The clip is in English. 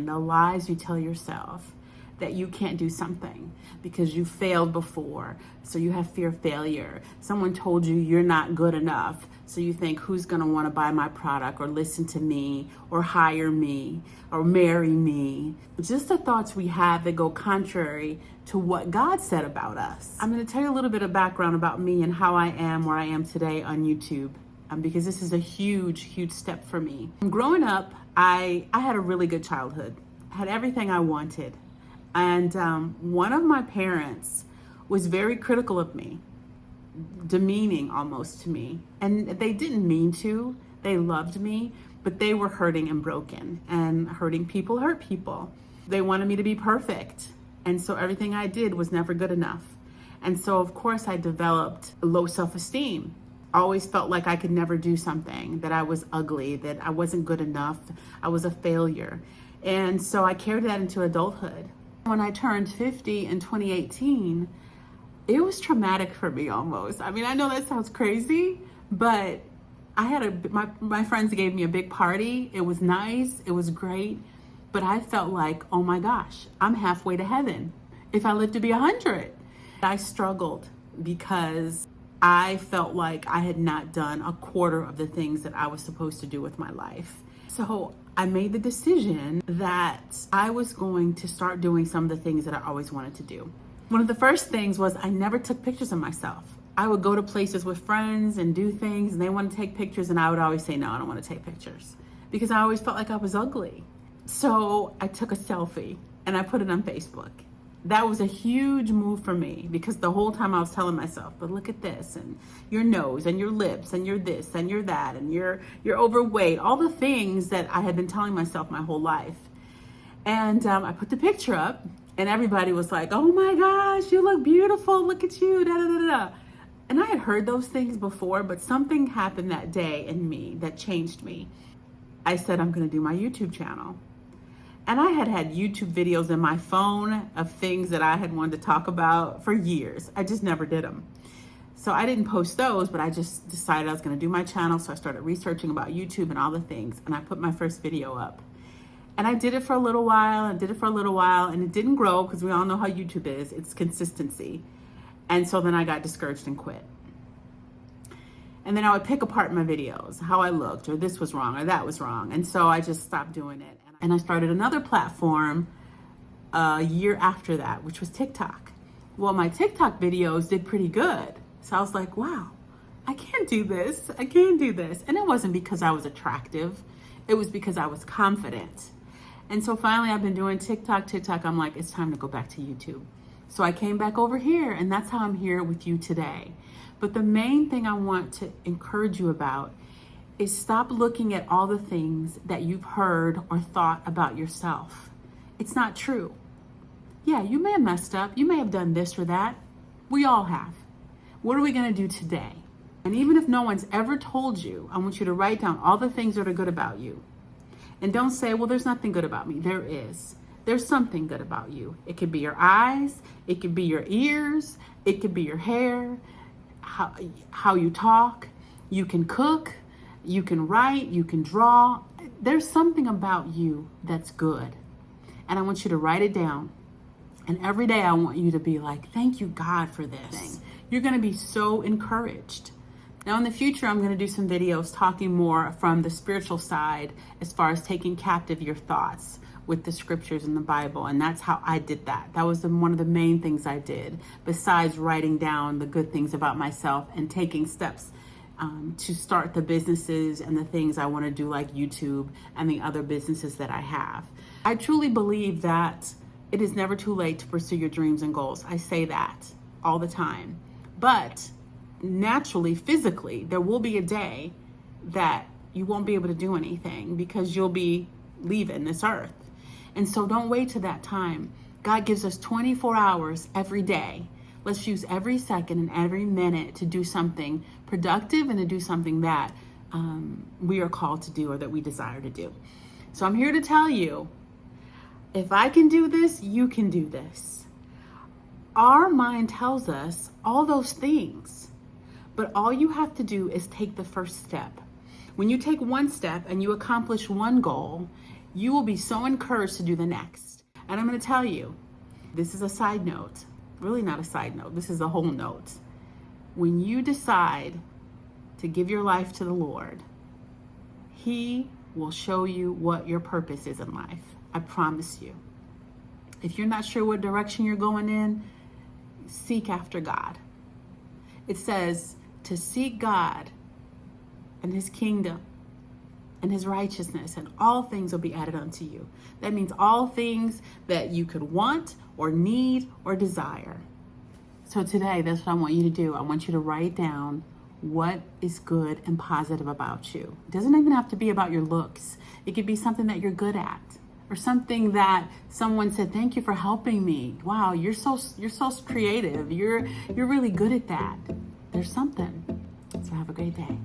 the lies you tell yourself that you can't do something because you failed before, so you have fear of failure. Someone told you you're not good enough, so you think, who's gonna wanna buy my product or listen to me or hire me or marry me? Just the thoughts we have that go contrary to what God said about us. I'm gonna tell you a little bit of background about me and how I am where I am today on YouTube, because this is a huge, huge step for me. Growing up, I had a really good childhood. I had everything I wanted. And one of my parents was very critical of me, demeaning almost to me. And they didn't mean to. They loved me, but they were hurting and broken. And hurting people hurt people. They wanted me to be perfect. And so everything I did was never good enough. And so, of course, I developed low self-esteem. I always felt like I could never do something, that I was ugly, that I wasn't good enough, I was a failure. And so I carried that into adulthood. When I turned 50 in 2018, it was traumatic for me almost. I mean, I know that sounds crazy, but I had my friends gave me a big party. It was nice, it was great, but I felt like, oh my gosh, I'm halfway to heaven if I live to be 100. I struggled because I felt like I had not done a quarter of the things that I was supposed to do with my life. So I made the decision that I was going to start doing some of the things that I always wanted to do. One of the first things was I never took pictures of myself. I would go to places with friends and do things, and they want to take pictures, and I would always say, no, I don't want to take pictures, because I always felt like I was ugly. So I took a selfie and I put it on Facebook. That was a huge move for me, because the whole time I was telling myself, but look at this, and your nose and your lips and you're this and you're that and you're overweight, all the things that I had been telling myself my whole life. And I put the picture up and everybody was like, oh my gosh, you look beautiful, look at you, da da da da. And I had heard those things before, but something happened that day in me that changed me. I said, I'm gonna do my YouTube channel. And I had YouTube videos in my phone of things that I had wanted to talk about for years. I just never did them. So I didn't post those, but I just decided I was gonna do my channel. So I started researching about YouTube and all the things, and I put my first video up. And I did it for a little while, and it didn't grow, because we all know how YouTube is. It's consistency. And so then I got discouraged and quit. And then I would pick apart my videos, how I looked, or this was wrong, or that was wrong. And so I just stopped doing it. And I started another platform a year after that, which was TikTok. Well, my TikTok videos did pretty good. So I was like, wow, I can't do this. I can't do this. And it wasn't because I was attractive. It was because I was confident. And so finally I've been doing TikTok. I'm like, it's time to go back to YouTube. So I came back over here, and that's how I'm here with you today. But the main thing I want to encourage you about is stop looking at all the things that you've heard or thought about yourself. It's not true. Yeah, you may have messed up. You may have done this or that. We all have. What are we gonna do today? And even if no one's ever told you, I want you to write down all the things that are good about you. And don't say, well, there's nothing good about me. There is. There's something good about you. It could be your eyes. It could be your ears. It could be your hair, how you talk. You can cook. You can write, you can draw. There's something about you that's good. And I want you to write it down. And every day I want you to be like, thank you, God, for this. You're gonna be so encouraged. Now in the future, I'm gonna do some videos talking more from the spiritual side as far as taking captive your thoughts with the scriptures in the Bible. And that's how I did that. That was one of the main things I did, besides writing down the good things about myself and taking steps to start the businesses and the things I want to do, like YouTube and the other businesses that I have. I truly believe that it is never too late to pursue your dreams and goals. I say that all the time. But naturally, physically, there will be a day that you won't be able to do anything because you'll be leaving this earth. And so don't wait till that time. God gives us 24 hours every day. Let's use every second and every minute to do something productive and to do something that we are called to do or that we desire to do. So I'm here to tell you, if I can do this, you can do this. Our mind tells us all those things, but all you have to do is take the first step. When you take one step and you accomplish one goal, you will be so encouraged to do the next. And I'm going to tell you, this is a side note, really not a side note, this is a whole note. When you decide to give your life to the Lord, He will show you what your purpose is in life. I promise you. If you're not sure what direction you're going in, seek after God. It says to seek God and His kingdom and His righteousness, and all things will be added unto you. That means all things that you could want or need or desire. So today, that's what I want you to do. I want you to write down what is good and positive about you. It doesn't even have to be about your looks. It could be something that you're good at, or something that someone said, thank you for helping me. Wow, you're so creative. You're really good at that. There's something. So have a great day.